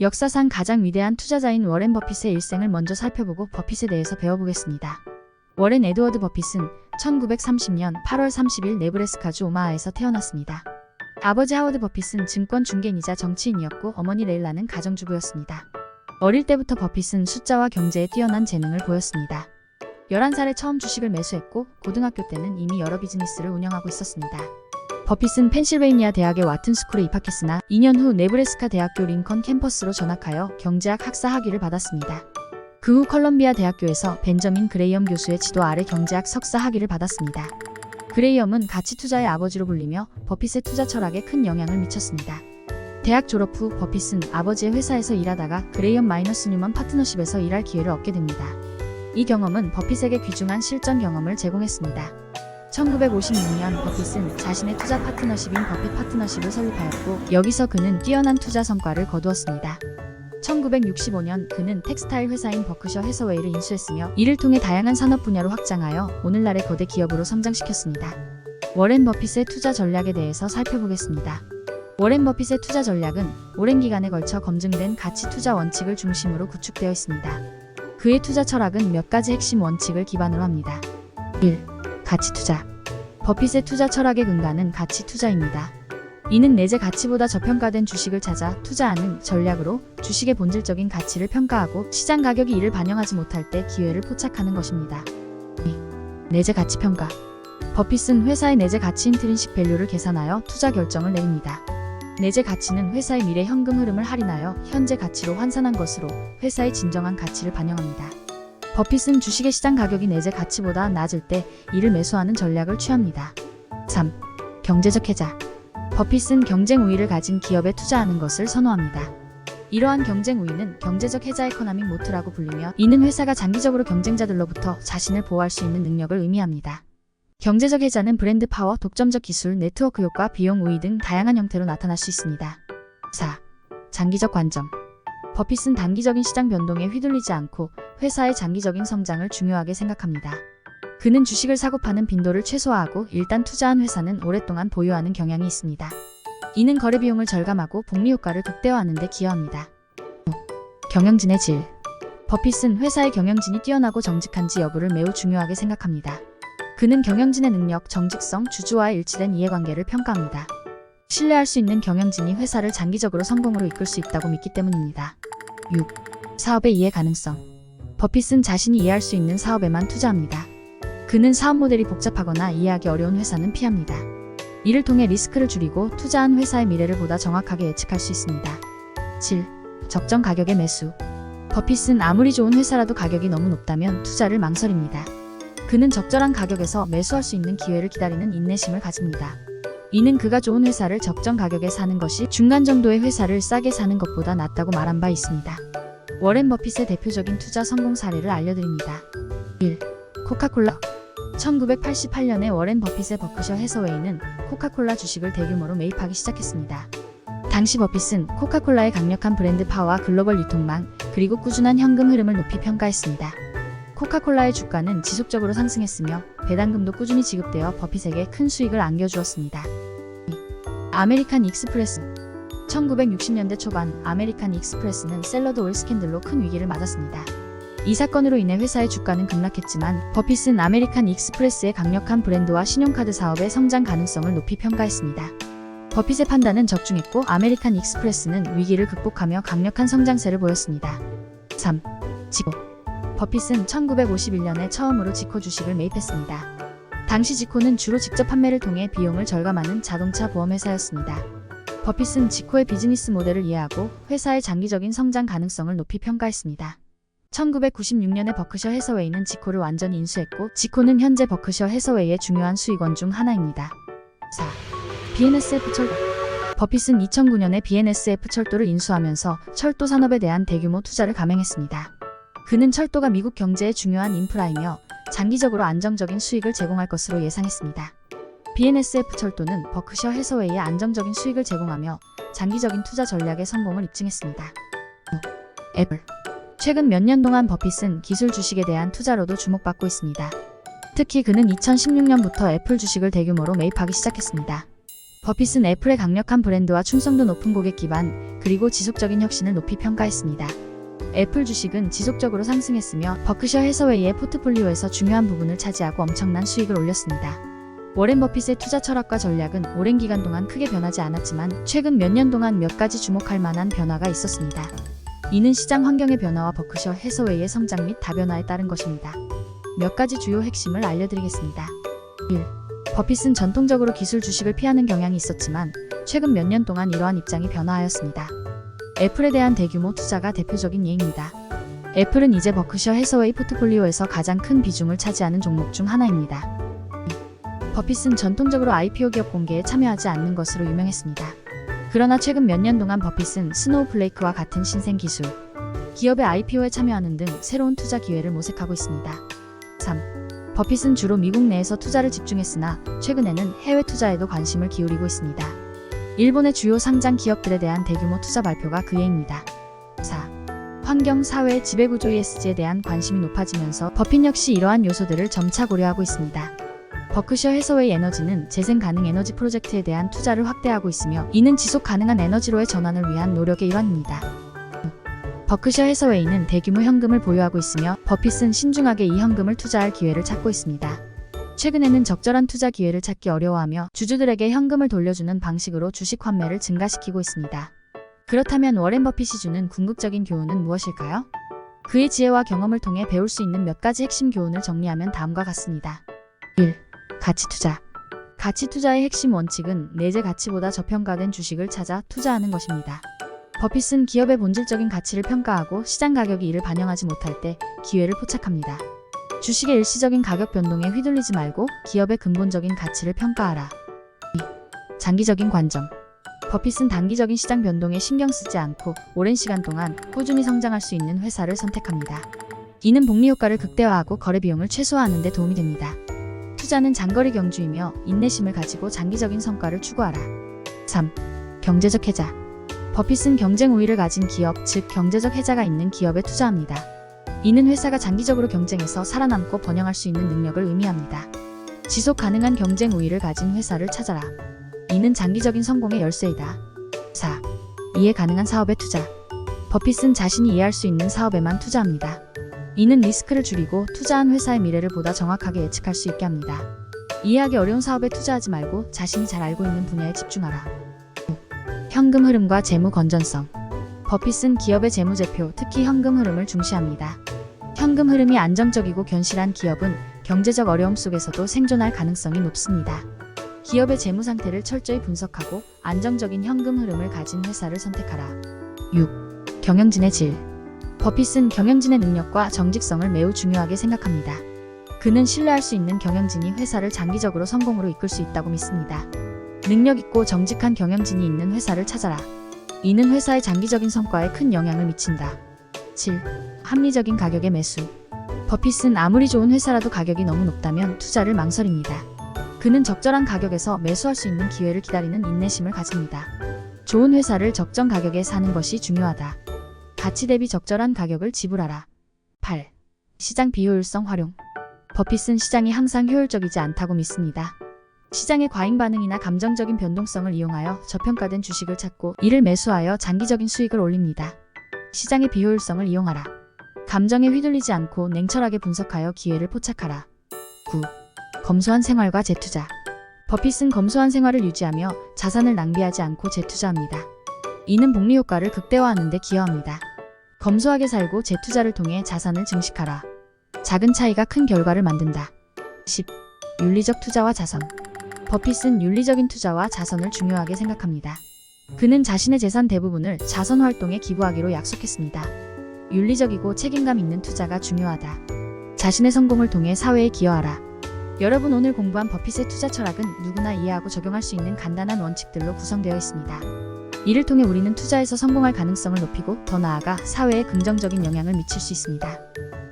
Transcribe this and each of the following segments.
역사상 가장 위대한 투자자인 워렌 버핏의 일생을 먼저 살펴보고 버핏에 대해서 배워보겠습니다. 워렌 에드워드 버핏은 1930년 8월 30일 네브래스카주 오마하에서 태어났습니다. 아버지 하워드 버핏은 증권 중개인이자 정치인이었고 어머니 레일라는 가정주부였습니다. 어릴 때부터 버핏은 숫자와 경제에 뛰어난 재능을 보였습니다. 11살에 처음 주식을 매수했고 고등학교 때는 이미 여러 비즈니스를 운영하고 있었습니다. 버핏은 펜실베이니아 대학의 와튼스쿨에 입학했으나 2년 후 네브래스카 대학교 링컨 캠퍼스로 전학하여 경제학 학사 학위를 받았습니다. 그 후 컬럼비아 대학교에서 벤저민 그레이엄 교수의 지도 아래 경제학 석사 학위를 받았습니다. 그레이엄은 가치 투자의 아버지로 불리며 버핏의 투자 철학에 큰 영향을 미쳤습니다. 대학 졸업 후 버핏은 아버지의 회사에서 일하다가 그레이엄 마이너스 뉴먼 파트너십에서 일할 기회를 얻게 됩니다. 이 경험은 버핏에게 귀중한 실전 경험을 제공했습니다. 1956년 버핏은 자신의 투자 파트너십인 버핏 파트너십을 설립하였고 여기서 그는 뛰어난 투자 성과를 거두었습니다. 1965년 그는 텍스타일 회사인 버크셔 해서웨이를 인수했으며 이를 통해 다양한 산업 분야로 확장하여 오늘날의 거대 기업으로 성장시켰습니다. 워렌 버핏의 투자 전략에 대해서 살펴보겠습니다. 워렌 버핏의 투자 전략은 오랜 기간에 걸쳐 검증된 가치 투자 원칙을 중심으로 구축되어 있습니다. 그의 투자 철학은 몇 가지 핵심 원칙을 기반으로 합니다. 1. 가치 투자. 버핏의 투자 철학의 근간은 가치 투자입니다. 이는 내재 가치보다 저평가된 주식을 찾아 투자하는 전략으로 주식의 본질적인 가치를 평가하고 시장 가격이 이를 반영하지 못할 때 기회를 포착하는 것입니다. 2. 내재 가치 평가. 버핏은 회사의 내재 가치 인트린식 밸류를 계산하여 투자 결정을 내립니다. 내재 가치는 회사의 미래 현금 흐름을 할인하여 현재 가치로 환산한 것으로 회사의 진정한 가치를 반영합니다. 버핏은 주식의 시장 가격이 내재 가치보다 낮을 때 이를 매수하는 전략을 취합니다. 3. 경제적 해자. 버핏은 경쟁 우위를 가진 기업에 투자하는 것을 선호합니다. 이러한 경쟁 우위는 경제적 해자 에코노믹 모트라고 불리며 이는 회사가 장기적으로 경쟁자들로부터 자신을 보호할 수 있는 능력을 의미합니다. 경제적 해자는 브랜드 파워, 독점적 기술, 네트워크 효과, 비용 우위 등 다양한 형태로 나타날 수 있습니다. 4. 장기적 관점. 버핏은 단기적인 시장 변동에 휘둘리지 않고 회사의 장기적인 성장을 중요하게 생각합니다. 그는 주식을 사고 파는 빈도를 최소화하고 일단 투자한 회사는 오랫동안 보유하는 경향이 있습니다. 이는 거래 비용을 절감하고 복리 효과를 극대화하는 데 기여합니다. 5. 경영진의 질. 버핏은 회사의 경영진이 뛰어나고 정직한지 여부를 매우 중요하게 생각합니다. 그는 경영진의 능력, 정직성, 주주와의 일치된 이해관계를 평가합니다. 신뢰할 수 있는 경영진이 회사를 장기적으로 성공으로 이끌 수 있다고 믿기 때문입니다. 6. 사업의 이해 가능성. 버핏은 자신이 이해할 수 있는 사업에만 투자합니다. 그는 사업 모델이 복잡하거나 이해하기 어려운 회사는 피합니다. 이를 통해 리스크를 줄이고 투자한 회사의 미래를 보다 정확하게 예측할 수 있습니다. 7. 적정 가격의 매수. 버핏은 아무리 좋은 회사라도 가격이 너무 높다면 투자를 망설입니다. 그는 적절한 가격에서 매수할 수 있는 기회를 기다리는 인내심을 가집니다. 이는 그가 좋은 회사를 적정 가격에 사는 것이 중간 정도의 회사를 싸게 사는 것보다 낫다고 말한 바 있습니다. 워렌 버핏의 대표적인 투자 성공 사례를 알려드립니다. 1. 코카콜라. 1988년에 워렌 버핏의 버크셔 해서웨이는 코카콜라 주식을 대규모로 매입하기 시작했습니다. 당시 버핏은 코카콜라의 강력한 브랜드 파워와 글로벌 유통망, 그리고 꾸준한 현금 흐름을 높이 평가했습니다. 코카콜라의 주가는 지속적으로 상승했으며 배당금도 꾸준히 지급되어 버핏에게 큰 수익을 안겨주었습니다. 2. 아메리칸 익스프레스. 1960년대 초반 아메리칸 익스프레스는 샐러드 오일 스캔들로 큰 위기를 맞았습니다. 이 사건으로 인해 회사의 주가는 급락했지만 버핏은 아메리칸 익스프레스의 강력한 브랜드와 신용카드 사업의 성장 가능성을 높이 평가했습니다. 버핏의 판단은 적중했고 아메리칸 익스프레스는 위기를 극복하며 강력한 성장세를 보였습니다. 3. 지코. 버핏은 1951년에 처음으로 지코 주식을 매입했습니다. 당시 지코는 주로 직접 판매를 통해 비용을 절감하는 자동차 보험회사였습니다. 버핏은 지코의 비즈니스 모델을 이해하고 회사의 장기적인 성장 가능성을 높이 평가했습니다. 1996년에 버크셔 해서웨이는 지코를 완전히 인수했고 지코는 현재 버크셔 해서웨이의 중요한 수익원 중 하나입니다. 4. BNSF 철도. 버핏은 2009년에 BNSF 철도를 인수하면서 철도 산업에 대한 대규모 투자를 감행했습니다. 그는 철도가 미국 경제의 중요한 인프라이며 장기적으로 안정적인 수익을 제공할 것으로 예상했습니다. BNSF 철도는 버크셔 해서웨이에 안정적인 수익을 제공하며 장기적인 투자 전략의 성공을 입증했습니다. 5. 애플. 최근 몇 년 동안 버핏은 기술 주식에 대한 투자로도 주목받고 있습니다. 특히 그는 2016년부터 애플 주식을 대규모로 매입하기 시작했습니다. 버핏은 애플의 강력한 브랜드와 충성도 높은 고객 기반, 그리고 지속적인 혁신을 높이 평가했습니다. 애플 주식은 지속적으로 상승했으며 버크셔 해서웨이의 포트폴리오에서 중요한 부분을 차지하고 엄청난 수익을 올렸습니다. 워렌 버핏의 투자 철학과 전략은 오랜 기간 동안 크게 변하지 않았지만 최근 몇 년 동안 몇 가지 주목할 만한 변화가 있었습니다. 이는 시장 환경의 변화와 버크셔 해서웨이의 성장 및 다변화에 따른 것입니다. 몇 가지 주요 핵심을 알려드리겠습니다. 1. 버핏은 전통적으로 기술 주식을 피하는 경향이 있었지만 최근 몇 년 동안 이러한 입장이 변화하였습니다. 애플에 대한 대규모 투자가 대표적인 예입니다. 애플은 이제 버크셔 해서웨이 포트폴리오에서 가장 큰 비중을 차지하는 종목 중 하나입니다. 버핏은 전통적으로 IPO 기업 공개에 참여하지 않는 것으로 유명했습니다. 그러나 최근 몇 년 동안 버핏은 스노우플레이크와 같은 신생 기술, 기업의 IPO에 참여하는 등 새로운 투자 기회를 모색하고 있습니다. 3. 버핏은 주로 미국 내에서 투자를 집중했으나 최근에는 해외 투자에도 관심을 기울이고 있습니다. 일본의 주요 상장 기업들에 대한 대규모 투자 발표가 그 예입니다. 4. 환경, 사회, 지배구조 ESG에 대한 관심이 높아지면서 버핏 역시 이러한 요소들을 점차 고려하고 있습니다. 버크셔 해서웨이 에너지는 재생 가능 에너지 프로젝트에 대한 투자를 확대하고 있으며 이는 지속 가능한 에너지로의 전환을 위한 노력의 일환입니다. 버크셔 해서웨이는 대규모 현금을 보유하고 있으며 버핏은 신중하게 이 현금을 투자할 기회를 찾고 있습니다. 최근에는 적절한 투자 기회를 찾기 어려워하며 주주들에게 현금을 돌려주는 방식으로 주식 환매를 증가시키고 있습니다. 그렇다면 워렌 버핏이 주는 궁극적인 교훈은 무엇일까요? 그의 지혜와 경험을 통해 배울 수 있는 몇 가지 핵심 교훈을 정리하면 다음과 같습니다. 1. 가치 투자. 가치 투자의 핵심 원칙은 내재 가치보다 저평가된 주식을 찾아 투자하는 것입니다. 버핏은 기업의 본질적인 가치를 평가하고 시장 가격이 이를 반영하지 못할 때 기회를 포착합니다. 주식의 일시적인 가격 변동에 휘둘리지 말고 기업의 근본적인 가치를 평가하라. 2. 장기적인 관점. 버핏은 단기적인 시장 변동에 신경 쓰지 않고 오랜 시간 동안 꾸준히 성장할 수 있는 회사를 선택합니다. 이는 복리 효과를 극대화하고 거래 비용을 최소화하는 데 도움이 됩니다. 투자는 장거리 경주이며 인내심을 가지고 장기적인 성과를 추구하라. 3. 경제적 해자. 버핏은 경쟁 우위를 가진 기업, 즉 경제적 해자가 있는 기업에 투자합니다. 이는 회사가 장기적으로 경쟁에서 살아남고 번영할 수 있는 능력을 의미합니다. 지속 가능한 경쟁 우위를 가진 회사를 찾아라. 이는 장기적인 성공의 열쇠이다. 4. 이해 가능한 사업에 투자. 버핏은 자신이 이해할 수 있는 사업에만 투자합니다. 이는 리스크를 줄이고 투자한 회사의 미래를 보다 정확하게 예측할 수 있게 합니다. 이해하기 어려운 사업에 투자하지 말고 자신이 잘 알고 있는 분야에 집중하라. 5. 현금 흐름과 재무 건전성. 버핏은 기업의 재무제표, 특히 현금 흐름을 중시합니다. 현금 흐름이 안정적이고 견실한 기업은 경제적 어려움 속에서도 생존할 가능성이 높습니다. 기업의 재무 상태를 철저히 분석하고 안정적인 현금 흐름을 가진 회사를 선택하라. 6. 경영진의 질. 버핏은 경영진의 능력과 정직성을 매우 중요하게 생각합니다. 그는 신뢰할 수 있는 경영진이 회사를 장기적으로 성공으로 이끌 수 있다고 믿습니다. 능력 있고 정직한 경영진이 있는 회사를 찾아라. 이는 회사의 장기적인 성과에 큰 영향을 미친다. 7. 합리적인 가격의 매수. 버핏은 아무리 좋은 회사라도 가격이 너무 높다면 투자를 망설입니다. 그는 적절한 가격에서 매수할 수 있는 기회를 기다리는 인내심을 가집니다. 좋은 회사를 적정 가격에 사는 것이 중요하다. 가치 대비 적절한 가격을 지불하라. 8. 시장 비효율성 활용. 버핏은 시장이 항상 효율적이지 않다고 믿습니다. 시장의 과잉 반응이나 감정적인 변동성을 이용하여 저평가된 주식을 찾고 이를 매수하여 장기적인 수익을 올립니다. 시장의 비효율성을 이용하라. 감정에 휘둘리지 않고 냉철하게 분석하여 기회를 포착하라. 9. 검소한 생활과 재투자. 버핏은 검소한 생활을 유지하며 자산을 낭비하지 않고 재투자합니다. 이는 복리 효과를 극대화하는 데 기여합니다. 검소하게 살고 재투자를 통해 자산을 증식하라. 작은 차이가 큰 결과를 만든다. 10. 윤리적 투자와 자선. 버핏은 윤리적인 투자와 자선을 중요하게 생각합니다. 그는 자신의 재산 대부분을 자선 활동에 기부하기로 약속했습니다. 윤리적이고 책임감 있는 투자가 중요하다. 자신의 성공을 통해 사회에 기여하라. 여러분, 오늘 공부한 버핏의 투자 철학은 누구나 이해하고 적용할 수 있는 간단한 원칙들로 구성되어 있습니다. 이를 통해 우리는 투자에서 성공할 가능성을 높이고 더 나아가 사회에 긍정적인 영향을 미칠 수 있습니다.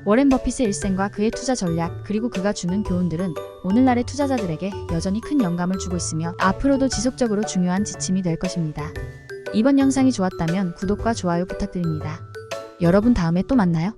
워렌 버핏의 일생과 그의 투자 전략, 그리고 그가 주는 교훈들은 오늘날의 투자자들에게 여전히 큰 영감을 주고 있으며 앞으로도 지속적으로 중요한 지침이 될 것입니다. 이번 영상이 좋았다면 구독과 좋아요 부탁드립니다. 여러분, 다음에 또 만나요.